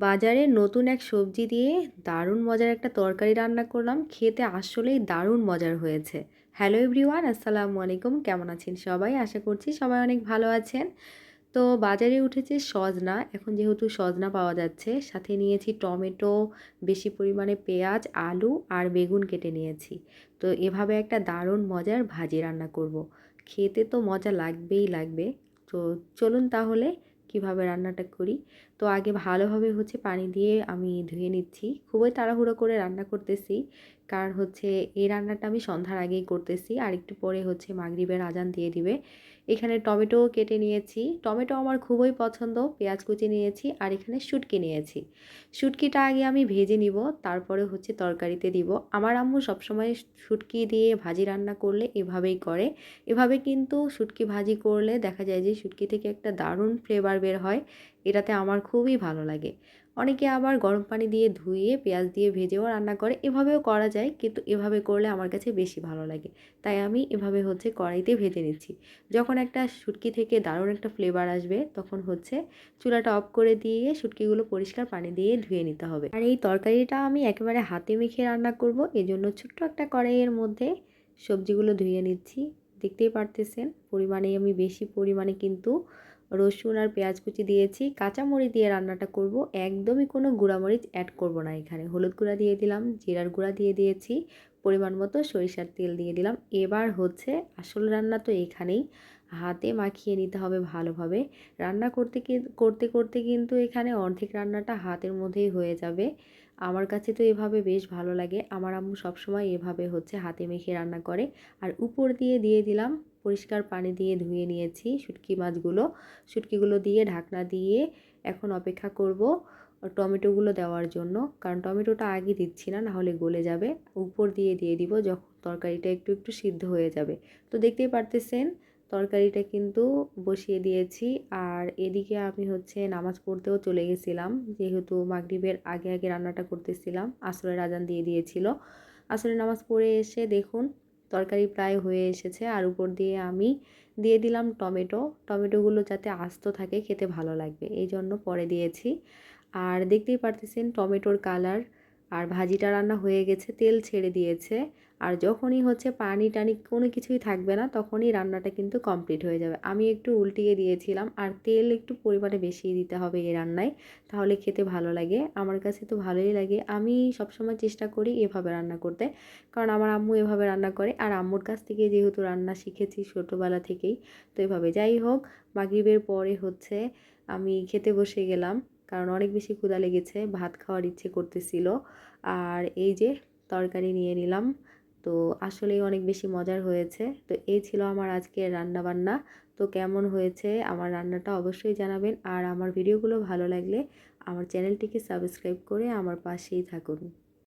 বাজারে নতুন এক সবজি দিয়ে দারুণ মজার একটা তরকারি রান্না করলাম। খেতে আসলেই দারুণ মজার হয়েছে। হ্যালো এভরিওয়ান, আসসালামু আলাইকুম। কেমন আছেন সবাই? আশা করছি সবাই অনেক ভালো আছেন। তো বাজারে উঠেছে সজনা। এখন যেহেতু সজনা পাওয়া যাচ্ছে, সাথে নিয়েছি টমেটো, বেশি পরিমাণে পেঁয়াজ, আলু আর বেগুন কেটে নিয়েছি। তো এভাবে একটা দারুণ মজার ভাজি রান্না করব। খেতে তো মজা লাগবেই লাগবে। তো চলুন তাহলে কিভাবে রান্নাটা করি। তো আগে ভালোভাবে পানি দিয়ে আমি ধুয়ে নিচ্ছি। খুবই তাড়াহুড়ো করে রান্না করতেছি। কারণ এই রান্নাটা আমি সন্ধ্যার আগেই করতেছি। আর একটু পরে মাগরিবের আজান দিয়ে দিবে। এখানে টমেটোও কেটে নিয়েছি। টমেটো আমার খুবই পছন্দ। পেঁয়াজ কুচি নিয়েছি আর এখানে শুটকি নিয়েছি। শুটকিটা আগে আমি ভেজে নিব, তারপরে তরকারিতে দিব। আমার আম্মু সবসময় শুটকি দিয়ে ভাজি রান্না করলে এভাবেই করে। এভাবে কিন্তু শুটকি ভাজি করলে দেখা যায় যে শুটকি থেকে একটা দারুণ ফ্লেভার বের হয়। এটাতে আমার খুবই ভালো লাগে। অনেকে আবার গরম পানি দিয়ে ধুয়ে পেঁয়াজ দিয়ে ভেজেও রান্না করে। এভাবেও করা যায়, কিন্তু এভাবে করলে আমার কাছে বেশি ভালো লাগে। তাই আমি এভাবে কড়াইতে ভেজে নিচ্ছি। যখন একটা শুটকি থেকে দারুণ একটা ফ্লেভার আসবে, তখন চুলাটা অফ করে দিয়ে শুটকিগুলো পরিষ্কার পানি দিয়ে ধুয়ে নিতে হবে। আর এই তরকারিটা আমি একেবারে হাতে মেখে রান্না করব। এজন্য ছোট্ট একটা কড়াইয়ের মধ্যে সবজিগুলো ধুয়ে নিচ্ছি। দেখতেই পারতেছেন আমি বেশি পরিমাণে কিন্তু রসুন আর পেঁয়াজ কুচি দিয়েছি। কাঁচামরিচ দিয়ে রান্নাটা করব। একদমই কোনো গুঁড়ামরিচ অ্যাড করব না এখানে। হলুদ গুঁড়া দিয়ে দিলাম, জিরার গুঁড়া দিয়ে দিয়েছি, পরিমাণ মতো সরিষার তেল দিয়ে দিলাম। এবার আসল রান্না তো এখানেই। হাতে মাখিয়ে নিতে হবে ভালোভাবে। রান্না করতে করতে কিন্তু এখানে অর্ধেক রান্নাটা হাতের মধ্যেই হয়ে যাবে। আমার কাছে তো এভাবে বেশ ভালো লাগে। আমার আম্মু সবসময় এভাবে হাতে মেখে রান্না করে। আর উপর দিয়ে দিয়ে দিলাম পরিষ্কার পানি দিয়ে ধুয়ে নিয়েছি শুটকিগুলো দিয়ে ঢাকনা দিয়ে এখন অপেক্ষা করব টমেটোগুলো দেওয়ার জন্য। কারণ টমেটোটা আগে দিচ্ছি না, নাহলে গলে যাবে। উপর দিয়ে দিয়ে দিব যখন তরকারিটা একটু একটু সিদ্ধ হয়ে যাবে। তো দেখতেই পারতেছেন তরকারিটা কিন্তু বসিয়ে দিয়েছি। আর এদিকে আমি নামাজ পড়তেও চলে গেছিলাম, যেহেতু মাগরিবের আগে আগে রান্নাটা করতেছিলাম। আসরের আজান দিয়ে দিয়েছিল। আসরের নামাজ পড়ে এসে দেখুন তরকারি প্রায় হয়ে এসেছে। আর উপর দিয়ে আমি দিয়ে দিলাম টমেটোগুলো যাতে আস্ত থাকে, খেতে ভালো লাগবে এই জন্য পরে দিয়েছি। আর দেখতেই পারতেছেন টমেটোর কালার। আর ভাজিটা রান্না হয়ে গেছে, তেল ছেড়ে দিয়েছে। আর যখনই পানি টানি কোনো কিছুই থাকবে না, তখনই রান্নাটা কিন্তু কমপ্লিট হয়ে যাবে। আমি একটু উল্টিয়ে দিয়েছিলাম। আর তেল একটু পরিমাণে বেশি দিতে হবে এই রান্নায়, তাহলে খেতে ভালো লাগে। আমার কাছে তো ভালোই লাগে। আমি সবসময় চেষ্টা করি এভাবে রান্না করতে, কারণ আমার আম্মু এভাবে রান্না করে। আর আম্মুর কাছ থেকে যেহেতু রান্না শিখেছি ছোটোবেলা থেকেই, তো এভাবে। যাই হোক, মাগরিবের পরে আমি খেতে বসে গেলাম, কারণ অনেক বেশি ক্ষুধা লেগেছে, ভাত খাওয়ার ইচ্ছে করতেছিল। আর এই যে তরকারি নিয়ে নিলাম। তো আসলেই অনেক বেশি মজার হয়েছে। তো এই ছিল আমার আজকের রান্নাবান্না। তো কেমন হয়েছে আমার রান্নাটা অবশ্যই জানাবেন। আর আমার ভিডিওগুলো ভালো লাগলে আমার চ্যানেলটিকে সাবস্ক্রাইব করে আমার পাশেই থাকুন।